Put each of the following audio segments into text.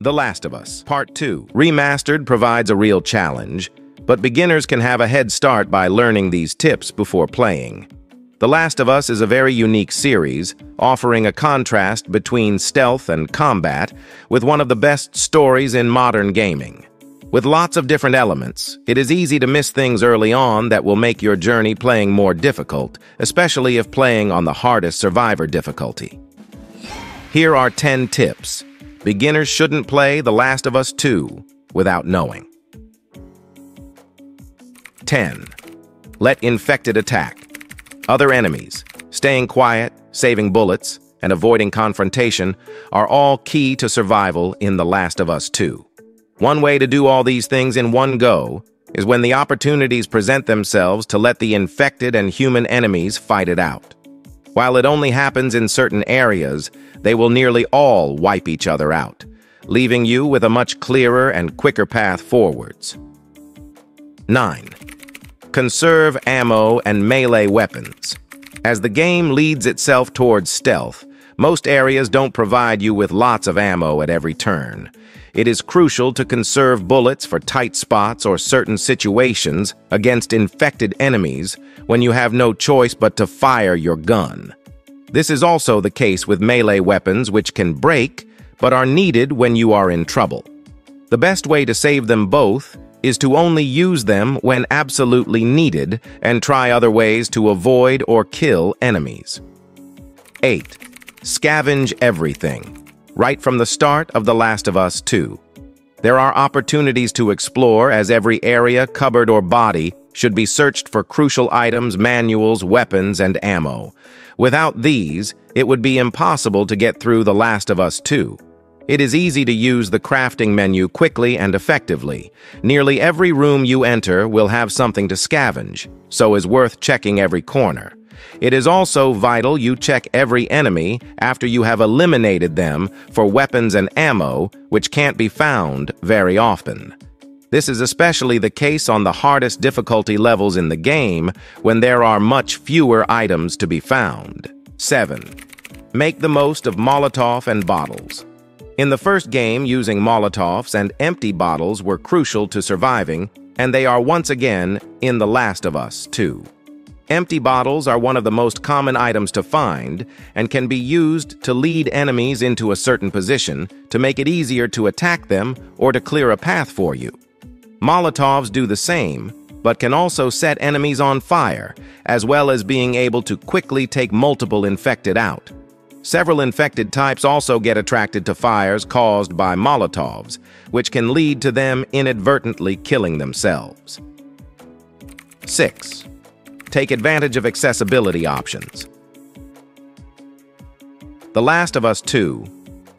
The Last of Us Part 2. Remastered provides a real challenge, but beginners can have a head start by learning these tips before playing. The Last of Us is a very unique series, offering a contrast between stealth and combat with one of the best stories in modern gaming. With lots of different elements, it is easy to miss things early on that will make your journey playing more difficult, especially if playing on the hardest survivor difficulty. Here are 10 tips. Beginners shouldn't play The Last of Us 2 without knowing. 10. Let infected attack. Other enemies, staying quiet, saving bullets, and avoiding confrontation are all key to survival in The Last of Us 2. One way to do all these things in one go is when the opportunities present themselves to let the infected and human enemies fight it out. While it only happens in certain areas, they will nearly all wipe each other out, leaving you with a much clearer and quicker path forwards. 9. Conserve ammo and melee weapons. As the game leads itself towards stealth, most areas don't provide you with lots of ammo at every turn. It is crucial to conserve bullets for tight spots or certain situations against infected enemies when you have no choice but to fire your gun. This is also the case with melee weapons, which can break but are needed when you are in trouble. The best way to save them both is to only use them when absolutely needed and try other ways to avoid or kill enemies. 8. Scavenge everything. Right from the start of The Last of Us 2. There are opportunities to explore, as every area, cupboard, or body should be searched for crucial items, manuals, weapons, and ammo. Without these, it would be impossible to get through The Last of Us 2. It is easy to use the crafting menu quickly and effectively. Nearly every room you enter will have something to scavenge, so is worth checking every corner. It is also vital you check every enemy after you have eliminated them for weapons and ammo, which can't be found very often. This is especially the case on the hardest difficulty levels in the game, when there are much fewer items to be found. 7. Make the most of Molotov and bottles. In the first game, using Molotovs and empty bottles were crucial to surviving, and they are once again in The Last of Us 2. Empty bottles are one of the most common items to find and can be used to lead enemies into a certain position to make it easier to attack them or to clear a path for you. Molotovs do the same, but can also set enemies on fire, as well as being able to quickly take multiple infected out. Several infected types also get attracted to fires caused by Molotovs, which can lead to them inadvertently killing themselves. 6. Take advantage of accessibility options. The Last of Us 2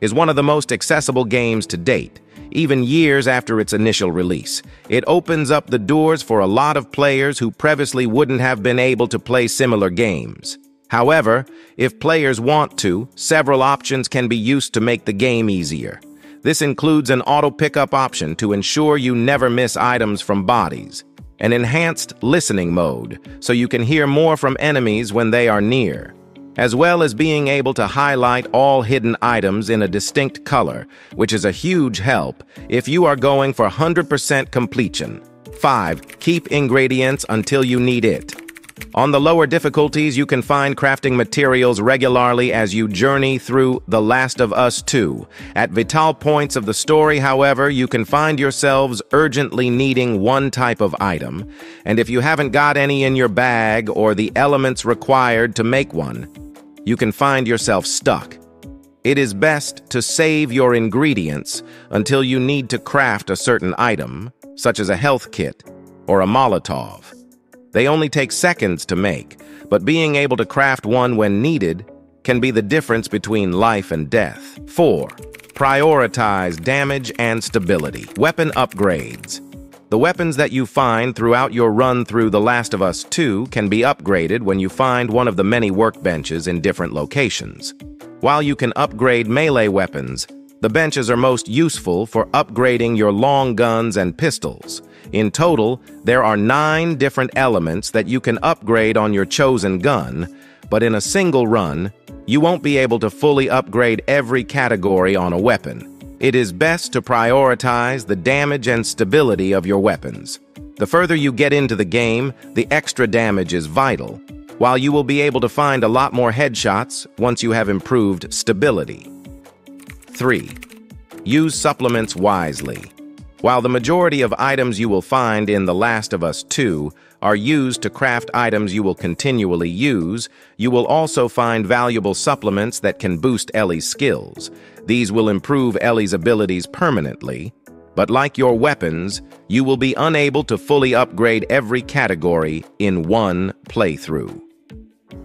is one of the most accessible games to date, even years after its initial release. It opens up the doors for a lot of players who previously wouldn't have been able to play similar games. However, if players want to, several options can be used to make the game easier. This includes an auto pickup option to ensure you never miss items from bodies, an enhanced listening mode so you can hear more from enemies when they are near, as well as being able to highlight all hidden items in a distinct color, which is a huge help if you are going for 100% completion. 5. Keep ingredients until you need it. On the lower difficulties, you can find crafting materials regularly as you journey through The Last of Us 2. At vital points of the story, however, you can find yourselves urgently needing one type of item, and if you haven't got any in your bag or the elements required to make one, you can find yourself stuck. It is best to save your ingredients until you need to craft a certain item, such as a health kit or a Molotov. They only take seconds to make, but being able to craft one when needed can be the difference between life and death. 4. Prioritize damage and stability. Weapon upgrades. The weapons that you find throughout your run through The Last of Us 2 can be upgraded when you find one of the many workbenches in different locations. While you can upgrade melee weapons, the benches are most useful for upgrading your long guns and pistols. In total, there are 9 different elements that you can upgrade on your chosen gun, but in a single run, you won't be able to fully upgrade every category on a weapon. It is best to prioritize the damage and stability of your weapons. The further you get into the game, the extra damage is vital, while you will be able to find a lot more headshots once you have improved stability. 3. Use supplements wisely. While the majority of items you will find in The Last of Us 2 are used to craft items you will continually use, you will also find valuable supplements that can boost Ellie's skills. These will improve Ellie's abilities permanently, but like your weapons, you will be unable to fully upgrade every category in one playthrough.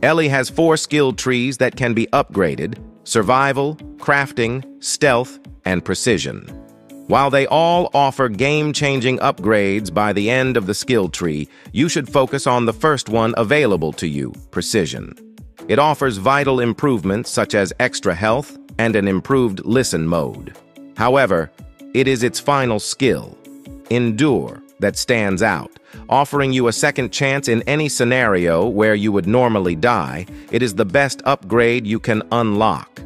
Ellie has 4 skill trees that can be upgraded: survival, crafting, stealth, and precision. While they all offer game-changing upgrades by the end of the skill tree, you should focus on the first one available to you, precision. It offers vital improvements such as extra health and an improved listen mode. However, it is its final skill, endure, that stands out, offering you a second chance in any scenario where you would normally die. It is the best upgrade you can unlock.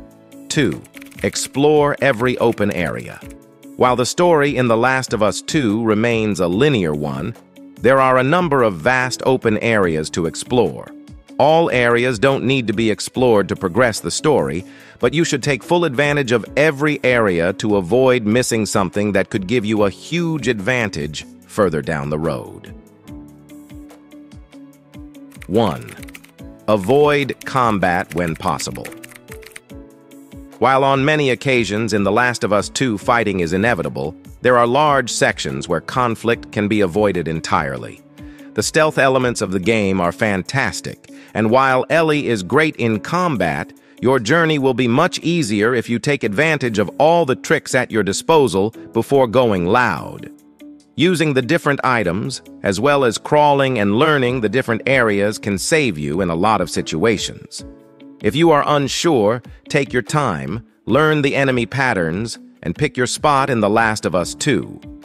2. Explore every open area. While the story in The Last of Us 2 remains a linear one, there are a number of vast open areas to explore. All areas don't need to be explored to progress the story, but you should take full advantage of every area to avoid missing something that could give you a huge advantage further down the road. 1. Avoid combat when possible. While on many occasions in The Last of Us 2 fighting is inevitable, there are large sections where conflict can be avoided entirely. The stealth elements of the game are fantastic, and while Ellie is great in combat, your journey will be much easier if you take advantage of all the tricks at your disposal before going loud. Using the different items, as well as crawling and learning the different areas, can save you in a lot of situations. If you are unsure, take your time, learn the enemy patterns, and pick your spot in The Last of Us 2.